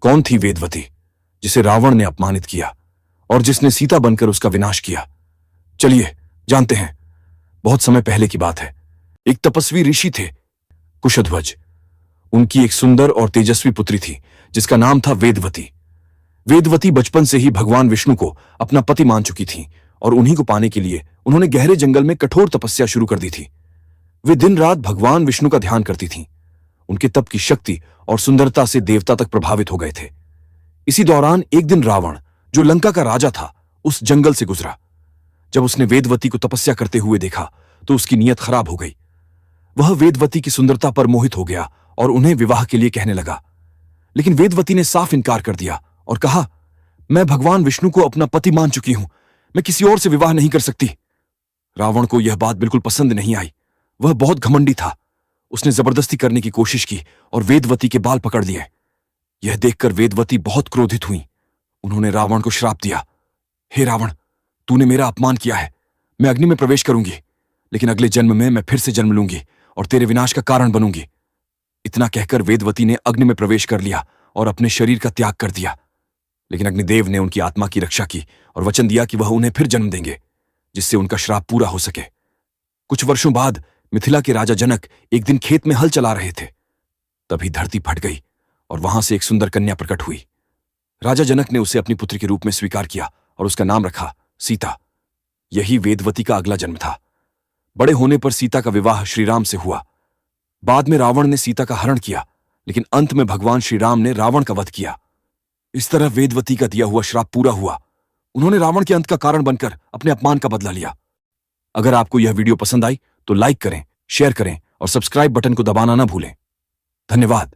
कौन थी वेदवती जिसे रावण ने अपमानित किया और जिसने सीता बनकर उसका विनाश किया? चलिए जानते हैं। बहुत समय पहले की बात है। एक तपस्वी ऋषि थे, कुशध्वज। उनकी एक सुंदर और तेजस्वी पुत्री थी जिसका नाम था वेदवती। वेदवती बचपन से ही भगवान विष्णु को अपना पति मान चुकी थीं और उन्हीं को पाने के लिए उन्होंने गहरे जंगल में कठोर तपस्या शुरू कर दी थी। वे दिन रात भगवान विष्णु का ध्यान करती थीं। उनके तप की शक्ति और सुंदरता से देवता तक प्रभावित हो गए थे। इसी दौरान एक दिन रावण, जो लंका का राजा था, उस जंगल से गुजरा। जब उसने वेदवती को तपस्या करते हुए देखा तो उसकी नीयत खराब हो गई। वह वेदवती की सुंदरता पर मोहित हो गया और उन्हें विवाह के लिए कहने लगा। लेकिन वेदवती ने साफ इनकार कर दिया और कहा, मैं भगवान विष्णु को अपना पति मान चुकी हूं, मैं किसी और से विवाह नहीं कर सकती। रावण को यह बात बिल्कुल पसंद नहीं आई। वह बहुत घमंडी था। उसने जबरदस्ती करने की कोशिश की और वेदवती के बाल पकड़ लिए। यह देखकर वेदवती बहुत क्रोधित हुई। उन्होंने रावण को श्राप दिया, हे रावण, तूने मेरा अपमान किया है। मैं अग्नि में प्रवेश करूंगी, लेकिन अगले जन्म में मैं फिर से जन्म लूंगी और तेरे विनाश का कारण बनूंगी। इतना कहकर वेदवती ने अग्नि में प्रवेश कर लिया और अपने शरीर का त्याग कर दिया। लेकिन अग्निदेव ने उनकी आत्मा की रक्षा की और वचन दिया कि वह उन्हें फिर जन्म देंगे, जिससे उनका श्राप पूरा हो सके। कुछ वर्षों बाद मिथिला के राजा जनक एक दिन खेत में हल चला रहे थे। तभी धरती फट गई और वहां से एक सुंदर कन्या प्रकट हुई। राजा जनक ने उसे अपनी पुत्री के रूप में स्वीकार किया और उसका नाम रखा सीता। यही वेदवती का अगला जन्म था। बड़े होने पर सीता का विवाह श्रीराम से हुआ। बाद में रावण ने सीता का हरण किया, लेकिन अंत में भगवान श्रीराम ने रावण का वध किया। इस तरह वेदवती का दिया हुआ श्राप पूरा हुआ। उन्होंने रावण के अंत का कारण बनकर अपने अपमान का बदला लिया। अगर आपको यह वीडियो पसंद आई तो लाइक करें, शेयर करें और सब्सक्राइब बटन को दबाना ना भूलें। धन्यवाद।